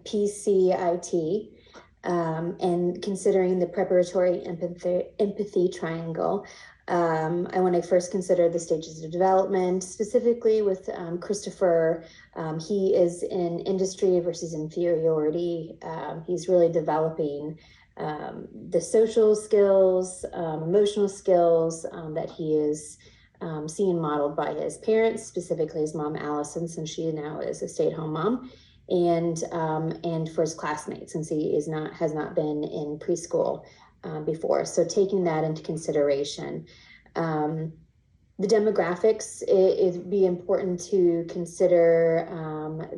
PCIT and considering the preparatory empathy triangle. I want to first consider the stages of development, specifically with Christopher. He is in industry versus inferiority. He's really developing the social skills, emotional skills that he is seeing modeled by his parents, specifically his mom, Allison, since she now is a stay-at-home mom, and for his classmates, since he has not been in preschool before. So taking that into consideration. The demographics, it'd be important to consider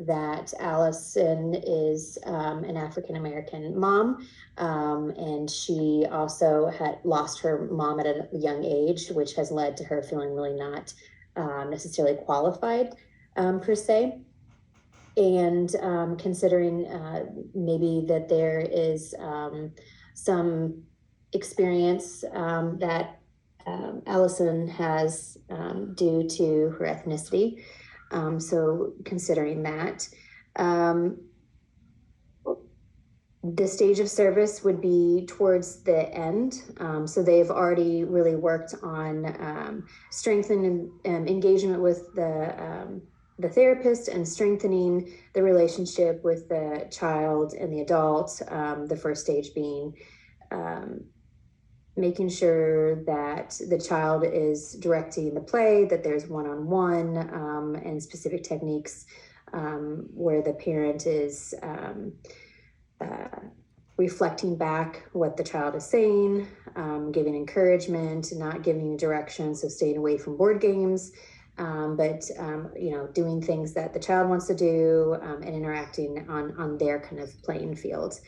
that Allison is an African-American mom, and she also had lost her mom at a young age, which has led to her feeling really not necessarily qualified per se. And considering maybe that there is some experience that Allison has due to her ethnicity. So considering that. The stage of service would be towards the end. So they've already really worked on strengthening engagement with the therapist and strengthening the relationship with the child and the adult. The first stage being making sure that the child is directing the play, that there's one-on-one and specific techniques where the parent is reflecting back what the child is saying, giving encouragement, not giving direction, so staying away from board games, but doing things that the child wants to do and interacting on their kind of playing field.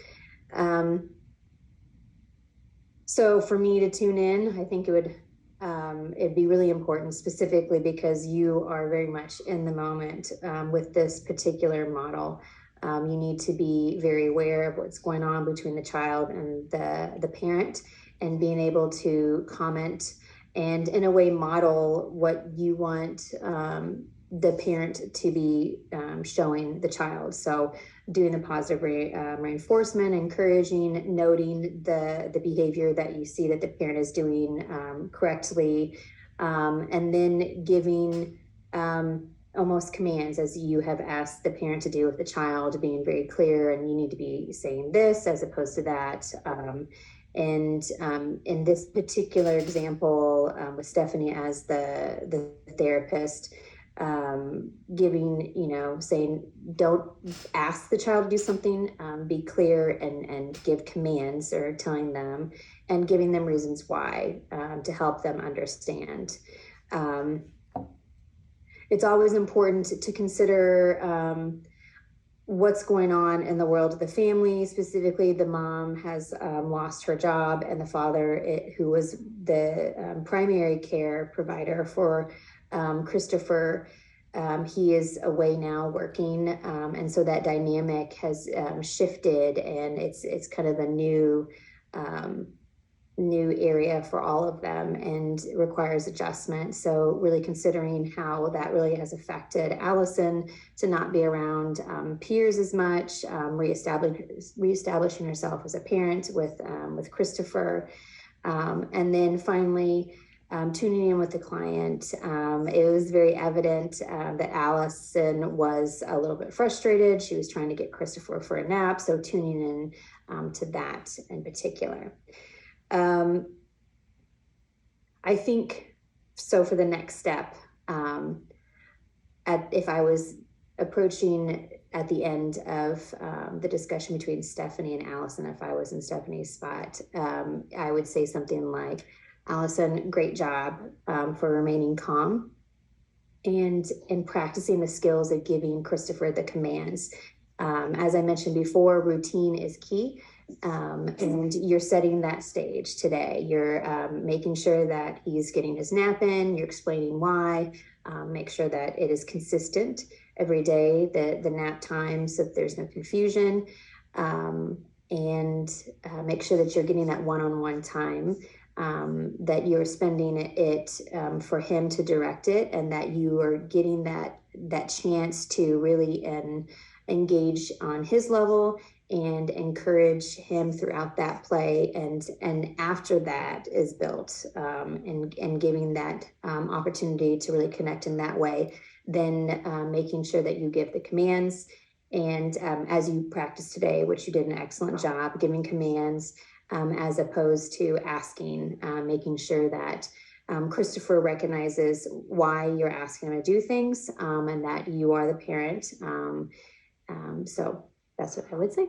So for me to tune in, I think it'd be really important, specifically because you are very much in the moment with this particular model. You need to be very aware of what's going on between the child and the parent, and being able to comment and in a way model what you want the parent to be showing the child. So doing the positive reinforcement, encouraging, noting the behavior that you see that the parent is doing correctly, and then giving almost commands, as you have asked the parent to do with the child, being very clear, and you need to be saying this as opposed to that. And in this particular example, with Stephanie as the therapist, giving, saying, don't ask the child to do something, be clear and give commands, or telling them and giving them reasons why, to help them understand. It's always important to consider what's going on in the world of the family. Specifically, the mom has lost her job, and the father, who was the primary care provider for Christopher, he is away now working, and so that dynamic has shifted, and it's kind of a new area for all of them, and requires adjustment. So really considering how that really has affected Allison to not be around peers as much, reestablishing herself as a parent with Christopher, and then finally tuning in with the client. It was very evident that Allison was a little bit frustrated. She was trying to get Christopher for a nap, so tuning in to that in particular. I think so for the next step, if I was approaching at the end of the discussion between Stephanie and Allison, if I was in Stephanie's spot, I would say something like, Allison, great job for remaining calm and practicing the skills of giving Christopher the commands. As I mentioned before, routine is key. And you're setting that stage today. You're making sure that he's getting his nap in, you're explaining why, make sure that it is consistent every day, the nap time, so that there's no confusion, and make sure that you're getting that one-on-one time, that you're spending it for him to direct it, and that you are getting that chance to really engage on his level and encourage him throughout that play. And after that is built, and giving that opportunity to really connect in that way, then making sure that you give the commands. And as you practiced today, which you did an excellent job giving commands, as opposed to asking, making sure that Christopher recognizes why you're asking him to do things, and that you are the parent. So that's what I would say.